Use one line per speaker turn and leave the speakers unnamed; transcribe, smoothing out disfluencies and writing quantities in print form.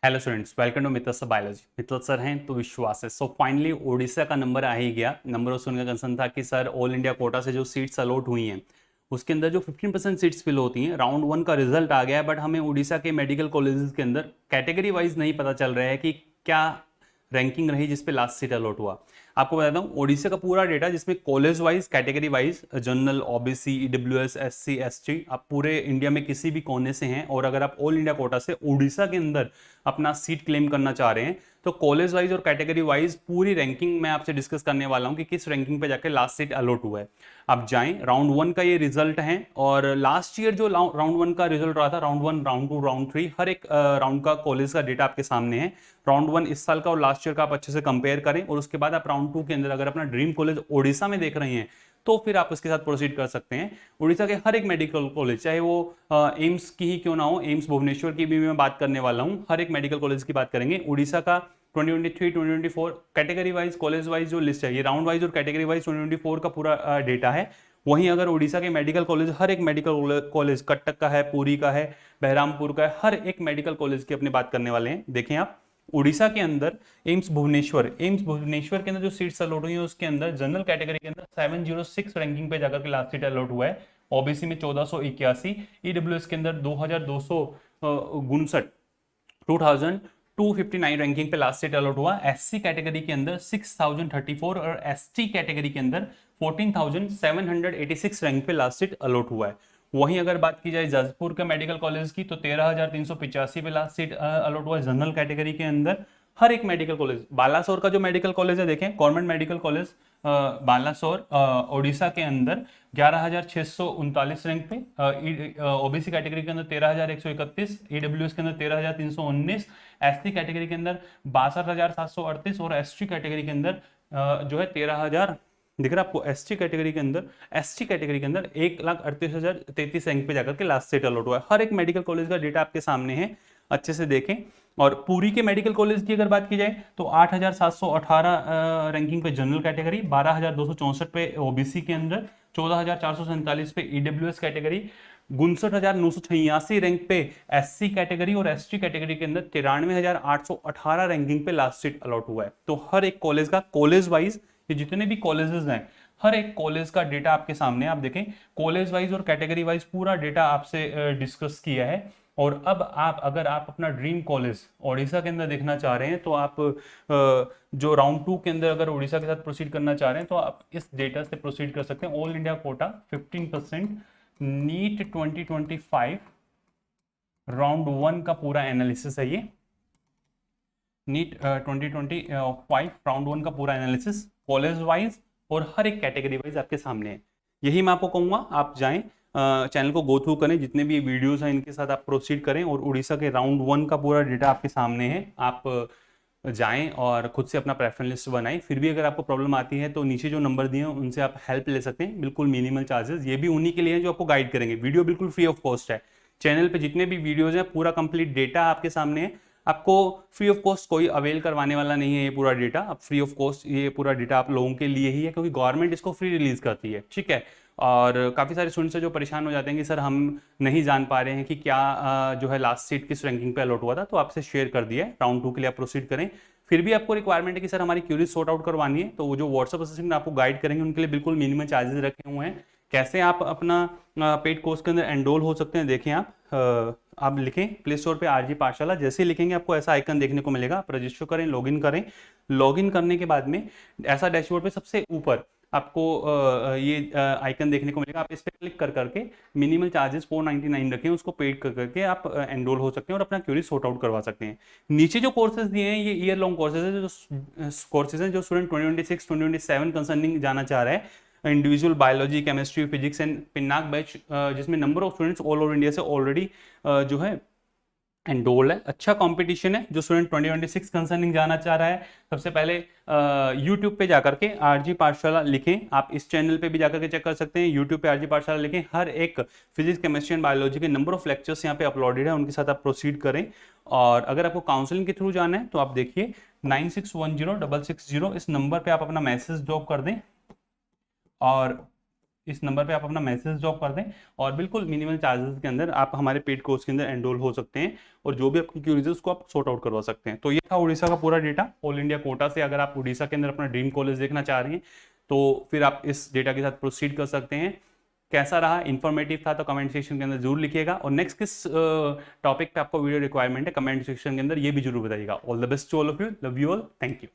Hello students, welcome to Mittal sir biology. Mittal sir हैं तो विश्वास है। सो फाइनली ओडिशा का नंबर आ ही गया। नंबर ऑफ का कंसर्न था कि सर ऑल इंडिया कोटा से जो सीट्स अलॉट हुई हैं उसके अंदर जो 15% सीट्स फिल होती हैं, राउंड वन का रिजल्ट आ गया है। बट हमें उड़ीसा के मेडिकल कॉलेजेस के अंदर कैटेगरी वाइज नहीं पता चल रहा है कि क्या रैंकिंग रही जिस पे लास्ट सीट अलॉट हुआ। आपको बताता हूँ ओडिशा का पूरा डेटा जिसमें college wise category wise general OBC EWS SC ST आप पूरे इंडिया में किसी भी कोने से हैं और अगर आप ऑल इंडिया कोटा से उड़ीसा के अंदर अपना सीट क्लेम करना चाह रहे हैं तो कॉलेज वाइज और कैटेगरी वाइज पूरी रैंकिंग मैं आपसे डिस्कस करने वाला हूं कि किस रैंकिंग पे जाके लास्ट सीट अलॉट हुआ है। आप जाएं, राउंड वन का ये रिजल्ट है और लास्ट ईयर जो राउंड वन का रिजल्ट रहा था, round one round two round three हर एक राउंड का कॉलेज का डेटा आपके सामने है। राउंड वन इस साल का और लास्ट ईयर का आप अच्छे से कंपेयर करें और उसके बाद आप राउंड टू के अंदर अगर अपना ड्रीम कॉलेज ओडिशा में देख रहे हैं तो फिर आप उसके साथ प्रोसीड कर सकते हैं। उड़ीसा के हर एक मेडिकल कॉलेज, चाहे वो एम्स की ही क्यों ना हो, एम्स भुवनेश्वर की भी मैं बात करने वाला हूं, हर एक मेडिकल कॉलेज की बात करेंगे। उड़ीसा का 2023 2024 कैटेगरी वाइज कॉलेज वाइज जो लिस्ट है, ये राउंड वाइज और कैटेगरी वाइज 2024 का पूरा डेटा है। वहीं अगर उड़ीसा के मेडिकल कॉलेज, हर एक मेडिकल कॉलेज कटक का है, पुरी का है, बहरामपुर का है, हर एक मेडिकल कॉलेज की अपनी बात करने वाले हैं। देखें आप, उड़ीसा के अंदर एम्स भुवनेश्वर के अंदर जो सीट्स अलॉट हुई है उसके अंदर जनरल कैटेगरी के अंदर 706 रैंकिंग पे जाकर के लास्ट सीट अलॉट हुआ है। ओबीसी में 1481, ईडब्ल्यूएस के अंदर 2259, 2259 रैंकिंग पे लास्ट सीट अलॉट हुआ। एससी कैटेगरी के अंदर 6034 और एसटी कैटेगरी के अंदर 14786 रैंक पे लास्ट सीट अलॉट हुआ है। वहीं अगर बात की जाए जजपुर के मेडिकल कॉलेज की तो 13385 पे लास्ट सीट अलॉट हुआ है जनरल कैटेगरी के अंदर। हर एक मेडिकल कॉलेज, बालासोर का जो मेडिकल कॉलेज है देखें, government medical college Balasore Odisha के अंदर 11639 रैंक पे, ओबीसी कैटेगरी के अंदर 13131, ईडब्ल्यूएस के अंदर 13319, एसटी कैटेगरी के अंदर 62738 और एसटी कैटेगरी के अंदर जो है 13000 दिख रहा है आपको। एसटी कैटेगरी के अंदर 1,38,033 रैंक पे जाकर के लास्ट सीट अलॉट हुआ है। हर एक मेडिकल कॉलेज का डेटा आपके सामने है, अच्छे से देखें। और पूरी के मेडिकल कॉलेज की अगर बात की जाए तो 8,718 रैंकिंग पे जनरल कैटेगरी, 12,264 पे ओबीसी के अंदर, 14,447 पे ईडब्ल्यूएस कैटेगरी, 59,986 रैंक पे एससी कैटेगरी और एसटी कैटेगरी के अंदर 93,818 रैंकिंग पे लास्ट सीट अलॉट हुआ है। तो हर एक कॉलेज का कॉलेज वाइज, ये जितने भी कॉलेजेस हैं हर एक कॉलेज का डेटा आपके सामने, आप देखें कॉलेज वाइज और कैटेगरी वाइज पूरा डेटा आपसे डिस्कस किया है। और अब आप अगर आप अपना ड्रीम कॉलेज ओडिशा के अंदर देखना चाह रहे हैं तो आप जो राउंड टू के अंदर अगर ओडिशा के साथ प्रोसीड करना चाह रहे हैं तो आप इस डेटा से प्रोसीड कर सकते हैं। All India quota 15%, NEET 2025 round one का पूरा एनालिसिस है ये। नीट 2025 राउंड वन का पूरा एनालिसिस कॉलेज वाइज और हर एक कैटेगरी वाइज आपके सामने है। यही मैं आपको कहूंगा, आप जाएं चैनल को गो थ्रू करें, जितने भी वीडियोस हैं इनके साथ आप प्रोसीड करें और उड़ीसा के राउंड वन का पूरा डेटा आपके सामने है। आप जाएं और खुद से अपना प्रेफरेंस लिस्ट बनाएं। फिर भी अगर आपको प्रॉब्लम आती है तो नीचे जो नंबर दिए हैं उनसे आप हेल्प ले सकते हैं, बिल्कुल मिनिमल चार्जेस। ये भी उन्हीं के लिए हैं जो आपको गाइड करेंगे। वीडियो बिल्कुल फ्री ऑफ कॉस्ट है। चैनल पे जितने भी वीडियोज हैं पूरा कंप्लीट डेटा आपके सामने है। आपको फ्री ऑफ कॉस्ट कोई अवेल करवाने वाला नहीं है ये पूरा डेटा। अब फ्री ऑफ कॉस्ट ये पूरा डेटा आप लोगों के लिए ही है क्योंकि गवर्नमेंट इसको फ्री रिलीज करती है, ठीक है। और काफ़ी सारे स्टूडेंट्स जो परेशान हो जाते हैं कि सर हम नहीं जान पा रहे हैं कि क्या जो है लास्ट सीट किस रैंकिंग पे अलॉट हुआ था, तो आपसे शेयर कर दिया है। राउंड टू के लिए आप प्रोसीड करें। फिर भी आपको रिक्वायरमेंट है कि सर हमारी क्यूरीज सॉर्ट आउट करवानी है, तो वो जो व्हाट्सएप असिस्टेंट आपको गाइड करेंगे उनके लिए बिल्कुल मिनिमम चार्जेस रखे हुए हैं। कैसे आप अपना पेड कोर्स के अंदर एनरोल हो सकते हैं, देखें आप लिखें प्ले स्टोर पे आरजी पाठशाला, जैसे ही लिखेंगे आपको ऐसा आइकन देखने को मिलेगा। आप रजिस्टर करें, लॉगिन करें। लॉगिन करने के बाद में ऐसा डैशबोर्ड पे सबसे ऊपर आपको ये आइकन देखने को मिलेगा। आप इस पर क्लिक कर करके मिनिमल चार्जेस 499 रखें, उसको पेड कर करके आप एनरोल हो सकते हैं और अपना क्यूरी सॉर्ट आउट करवा सकते हैं। नीचे जो कोर्सेज दिए हैं ये ईयर लॉन्ग कोर्सेज है, जो कोर्सेज हैं जो स्टूडेंट 2026 2027 कंसर्निंग जाना चाह रहा है। Individual biology, chemistry, physics and Pinak batch, जिसमें number of students all over India से ऑलरेडी जो है एनरोल है। अच्छा कंपटीशन है। जो स्टूडेंट 2026 कंसर्निंग जाना चाह रहा है सबसे पहले यूट्यूब पे जाकर के आरजी पाठशाला लिखें। आप इस चैनल पे भी जाकर के चेक कर सकते हैं, यूट्यूब पे आरजी पाठशाला लिखें। हर एक फिजिक्स, केमिस्ट्री एंड बायोलॉजी के नंबर ऑफ लेक्चर्स यहाँ पे अपलोडेड है, उनके साथ आप प्रोसीड करें। और अगर आपको काउंसलिंग के थ्रू जाना है तो आप देखिए 9610 660 इस नंबर पर आप अपना मैसेज ड्रॉप कर दें और इस नंबर पे आप अपना मैसेज ड्रॉप कर दें और बिल्कुल मिनिमल चार्जेस के अंदर आप हमारे पेड कोर्स के अंदर एनरोल हो सकते हैं और जो भी आपकी क्यूरीज है उसको आप सॉर्ट आउट करवा सकते हैं। तो ये था उड़ीसा का पूरा डेटा। ऑल इंडिया कोटा से अगर आप उड़ीसा के अंदर अपना ड्रीम कॉलेज देखना चाह रहे हैं तो फिर आप इस डेटा के साथ प्रोसीड कर सकते हैं। कैसा रहा, इन्फॉर्मेटिव था तो कमेंट सेक्शन के अंदर जरूर लिखिएगा और नेक्स्ट किस टॉपिक पे आपको वीडियो रिक्वायरमेंट है कमेंट सेक्शन के अंदर ये भी जरूर बताइएगा। All the best to all of you, love you all, thank you.